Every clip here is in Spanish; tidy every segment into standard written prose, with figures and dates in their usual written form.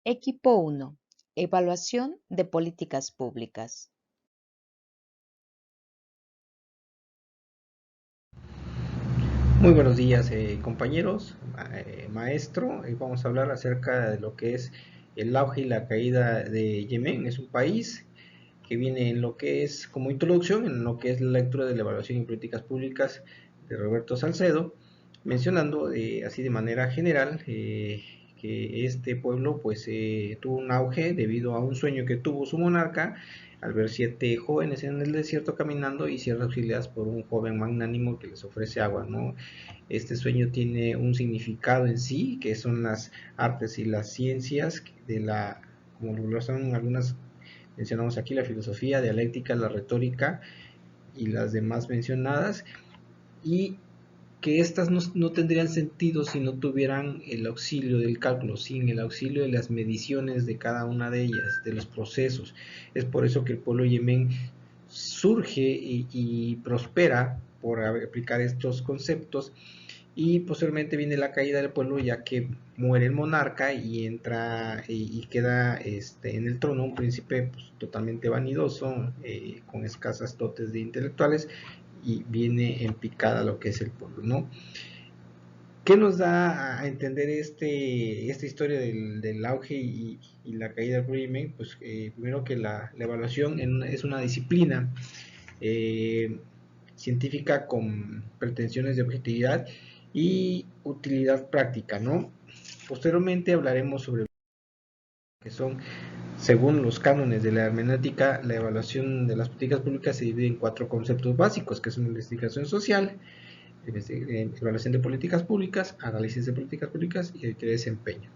Equipo 1. Evaluación de políticas públicas. Muy buenos días, compañeros, maestro. Vamos a hablar acerca de lo que es el auge y la caída de Yemen. Es un país que viene en lo que es, como introducción, en lo que es la lectura de la evaluación y políticas públicas de Roberto Salcedo, mencionando así de manera general que este pueblo pues tuvo un auge debido a un sueño que tuvo su monarca al ver 7 jóvenes en el desierto caminando y ser auxiliados por un joven magnánimo que les ofrece agua, ¿no? Este sueño tiene un significado en sí, que son las artes y las ciencias de la, como lo son algunas, mencionamos aquí la filosofía, dialéctica, la retórica y las demás mencionadas, y que estas no tendrían sentido si no tuvieran el auxilio del cálculo, sin el auxilio de las mediciones de cada una de ellas, de los procesos. Es por eso que el pueblo Yemen surge y prospera por aplicar estos conceptos, y posteriormente viene la caída del pueblo, ya que muere el monarca y entra y queda en el trono un príncipe pues, totalmente vanidoso, con escasas dotes de intelectuales, y viene en picada lo que es el pueblo, ¿no? ¿Qué nos da a entender esta historia del auge y la caída del régimen? Pues primero que la evaluación es una disciplina eh, científica con pretensiones de objetividad y utilidad práctica, ¿no? Posteriormente hablaremos sobre lo que son, según los cánones de la hermenéutica, la evaluación de las políticas públicas se divide en 4 conceptos básicos, que son investigación social, evaluación de políticas públicas, análisis de políticas públicas y de desempeño.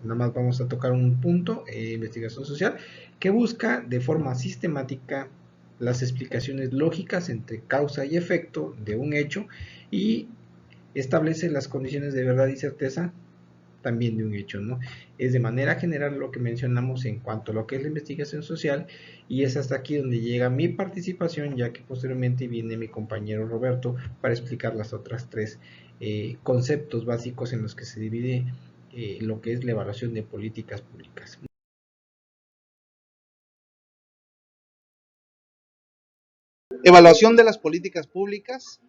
Nada más vamos a tocar un punto, investigación social, que busca de forma sistemática las explicaciones lógicas entre causa y efecto de un hecho y establece las condiciones de verdad y certeza también de un hecho, ¿no? Es de manera general lo que mencionamos en cuanto a lo que es la investigación social, y es hasta aquí donde llega mi participación, ya que posteriormente viene mi compañero Roberto para explicar las otras 3 conceptos básicos en los que se divide lo que es la evaluación de políticas públicas. Evaluación de las políticas públicas,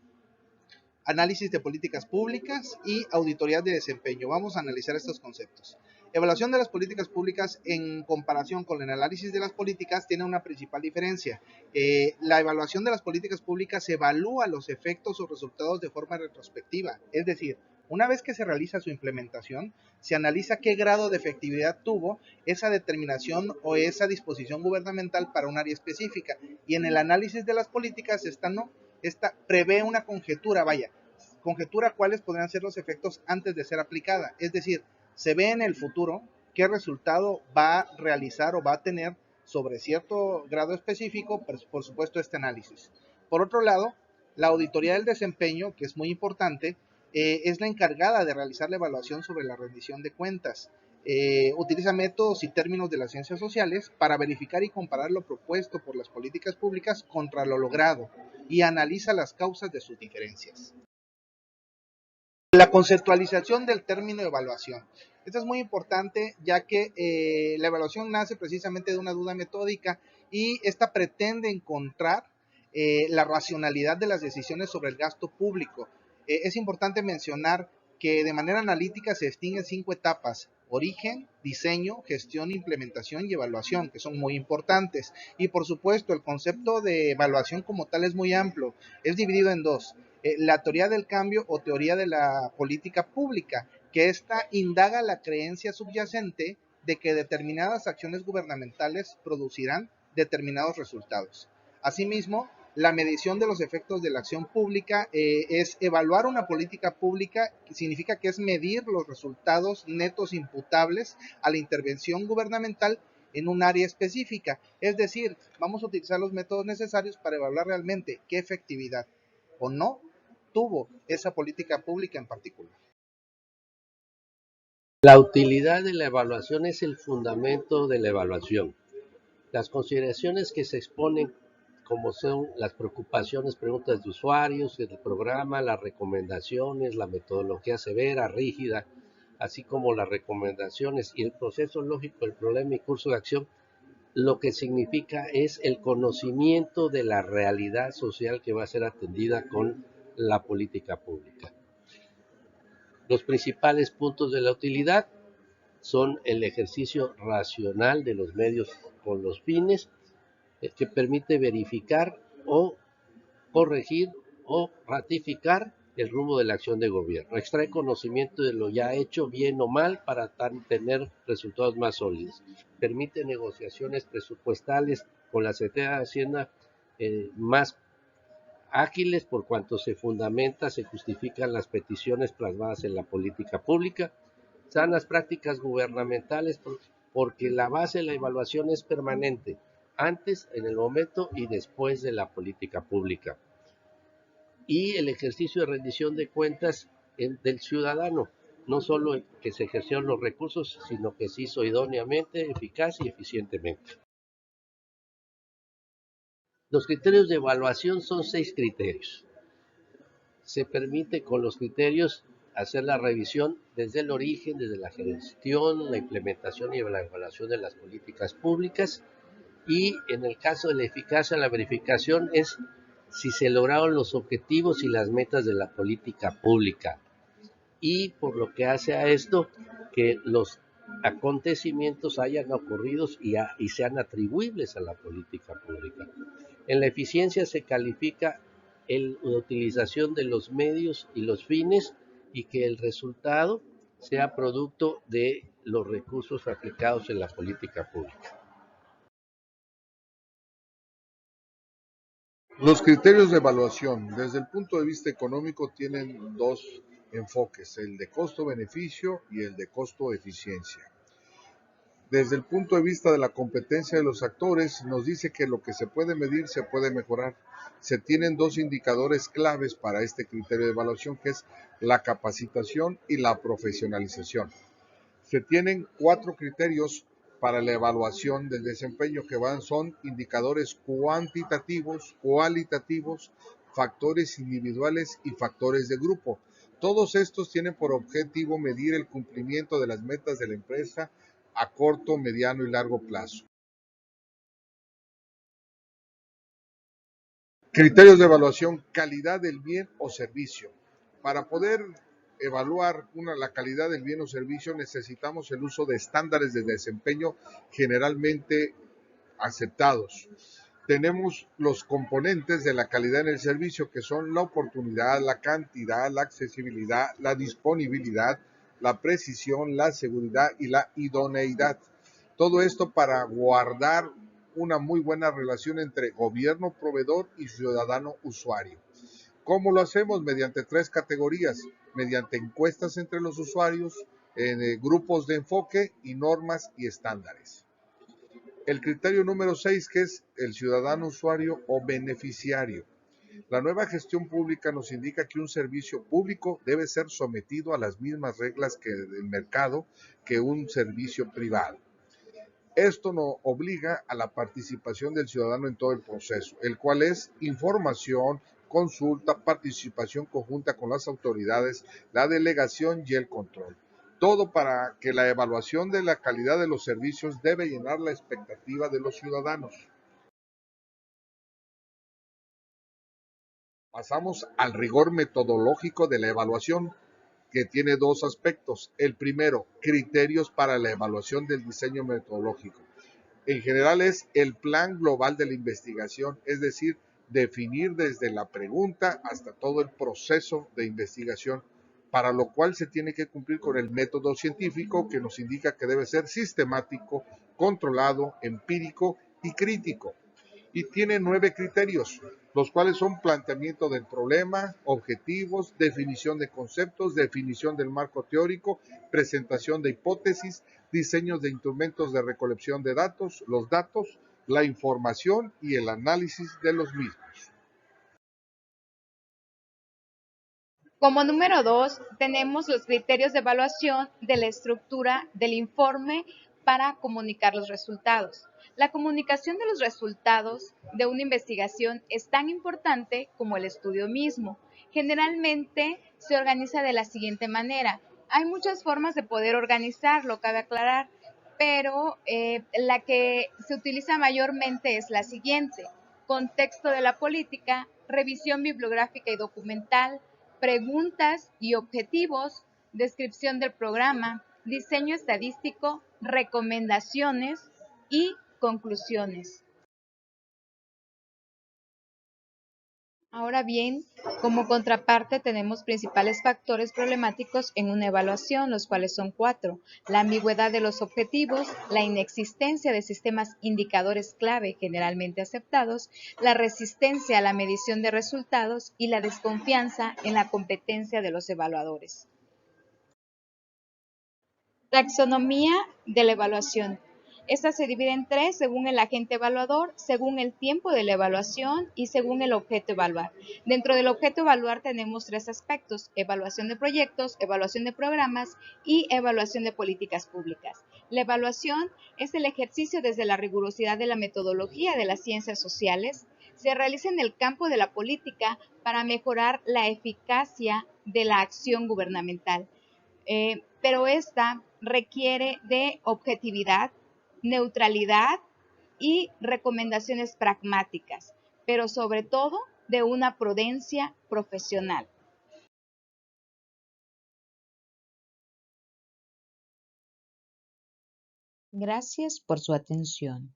análisis de políticas públicas y auditoría de desempeño. Vamos a analizar estos conceptos. Evaluación de las políticas públicas en comparación con el análisis de las políticas tiene una principal diferencia. La evaluación de las políticas públicas evalúa los efectos o resultados de forma retrospectiva, es decir, una vez que se realiza su implementación, se analiza qué grado de efectividad tuvo esa determinación o esa disposición gubernamental para un área específica. Y en el análisis de las políticas, esta prevé una conjetura cuáles podrían ser los efectos antes de ser aplicada. Es decir, se ve en el futuro qué resultado va a realizar o va a tener sobre cierto grado específico, por supuesto, este análisis. Por otro lado, la auditoría del desempeño, que es muy importante, es la encargada de realizar la evaluación sobre la rendición de cuentas. Utiliza métodos y términos de las ciencias sociales para verificar y comparar lo propuesto por las políticas públicas contra lo logrado y analiza las causas de sus diferencias. La conceptualización del término evaluación. Esto es muy importante ya que la evaluación nace precisamente de una duda metódica y esta pretende encontrar la racionalidad de las decisiones sobre el gasto público. Es importante mencionar que de manera analítica se distinguen 5 etapas: origen, diseño, gestión, implementación y evaluación, que son muy importantes. Y por supuesto, el concepto de evaluación como tal es muy amplio, es dividido en 2: la teoría del cambio o teoría de la política pública, que esta indaga la creencia subyacente de que determinadas acciones gubernamentales producirán determinados resultados. Asimismo, la medición de los efectos de la acción pública es evaluar una política pública, significa que es medir los resultados netos imputables a la intervención gubernamental en un área específica. Es decir, vamos a utilizar los métodos necesarios para evaluar realmente qué efectividad o no tuvo esa política pública en particular. La utilidad de la evaluación es el fundamento de la evaluación. Las consideraciones que se exponen, como son las preocupaciones, preguntas de usuarios, el programa, las recomendaciones, la metodología severa, rígida, así como las recomendaciones y el proceso lógico del problema y curso de acción, lo que significa es el conocimiento de la realidad social que va a ser atendida con la política pública. Los principales puntos de la utilidad son el ejercicio racional de los medios con los fines, que permite verificar o corregir o ratificar el rumbo de la acción de gobierno. Extrae conocimiento de lo ya hecho, bien o mal, para tener resultados más sólidos. Permite negociaciones presupuestales con la Secretaría de Hacienda más ágiles por cuanto se justifican las peticiones plasmadas en la política pública. Sanas prácticas gubernamentales porque la base de la evaluación es permanente, antes, en el momento y después de la política pública. Y el ejercicio de rendición de cuentas del ciudadano, no solo que se ejercieron los recursos, sino que se hizo idóneamente, eficaz y eficientemente. Los criterios de evaluación son 6 criterios. Se permite con los criterios hacer la revisión desde el origen, desde la gestión, la implementación y la evaluación de las políticas públicas, y en el caso de la eficacia, la verificación es si se lograron los objetivos y las metas de la política pública, y por lo que hace a esto que los acontecimientos hayan ocurrido y sean atribuibles a la política pública. En la eficiencia se califica la utilización de los medios y los fines y que el resultado sea producto de los recursos aplicados en la política pública. Los criterios de evaluación, desde el punto de vista económico, tienen dos enfoques, el de costo-beneficio y el de costo-eficiencia. Desde el punto de vista de la competencia de los actores, nos dice que lo que se puede medir se puede mejorar. Se tienen 2 indicadores claves para este criterio de evaluación, que es la capacitación y la profesionalización. Se tienen 4 criterios para la evaluación del desempeño que son indicadores cuantitativos, cualitativos, factores individuales y factores de grupo. Todos estos tienen por objetivo medir el cumplimiento de las metas de la empresa a corto, mediano y largo plazo. Criterios de evaluación: calidad del bien o servicio. Para poder evaluar la calidad del bien o servicio necesitamos el uso de estándares de desempeño generalmente aceptados. Tenemos los componentes de la calidad en el servicio, que son la oportunidad, la cantidad, la accesibilidad, la disponibilidad, la precisión, la seguridad y la idoneidad. Todo esto para guardar una muy buena relación entre gobierno proveedor y ciudadano usuario. ¿Cómo lo hacemos? Mediante 3 categorías, mediante encuestas entre los usuarios, grupos de enfoque y normas y estándares. El criterio número 6, que es el ciudadano usuario o beneficiario. La nueva gestión pública nos indica que un servicio público debe ser sometido a las mismas reglas que del mercado que un servicio privado. Esto nos obliga a la participación del ciudadano en todo el proceso, el cual es información, consulta, participación conjunta con las autoridades, la delegación y el control. Todo para que la evaluación de la calidad de los servicios debe llenar la expectativa de los ciudadanos. Pasamos al rigor metodológico de la evaluación, que tiene 2 aspectos. El primero, criterios para la evaluación del diseño metodológico. En general es el plan global de la investigación, es decir, definir desde la pregunta hasta todo el proceso de investigación, para lo cual se tiene que cumplir con el método científico, que nos indica que debe ser sistemático, controlado, empírico y crítico. Y tiene 9 criterios, los cuales son planteamiento del problema, objetivos, definición de conceptos, definición del marco teórico, presentación de hipótesis, diseños de instrumentos de recolección de datos, los datos, la información y el análisis de los mismos. Como número 2, tenemos los criterios de evaluación de la estructura del informe para comunicar los resultados. La comunicación de los resultados de una investigación es tan importante como el estudio mismo. Generalmente se organiza de la siguiente manera. Hay muchas formas de poder organizarlo, cabe aclarar, pero la que se utiliza mayormente es la siguiente: contexto de la política, revisión bibliográfica y documental, preguntas y objetivos, descripción del programa, diseño estadístico, recomendaciones y conclusiones. Ahora bien, como contraparte tenemos principales factores problemáticos en una evaluación, los cuales son 4: la ambigüedad de los objetivos, la inexistencia de sistemas indicadores clave generalmente aceptados, la resistencia a la medición de resultados y la desconfianza en la competencia de los evaluadores. Taxonomía de la evaluación. Esta se divide en 3 según el agente evaluador, según el tiempo de la evaluación y según el objeto evaluar. Dentro del objeto evaluar tenemos 3 aspectos: evaluación de proyectos, evaluación de programas y evaluación de políticas públicas. La evaluación es el ejercicio desde la rigurosidad de la metodología de las ciencias sociales. Se realiza en el campo de la política para mejorar la eficacia de la acción gubernamental. Pero esta requiere de objetividad, neutralidad y recomendaciones pragmáticas, pero sobre todo de una prudencia profesional. Gracias por su atención.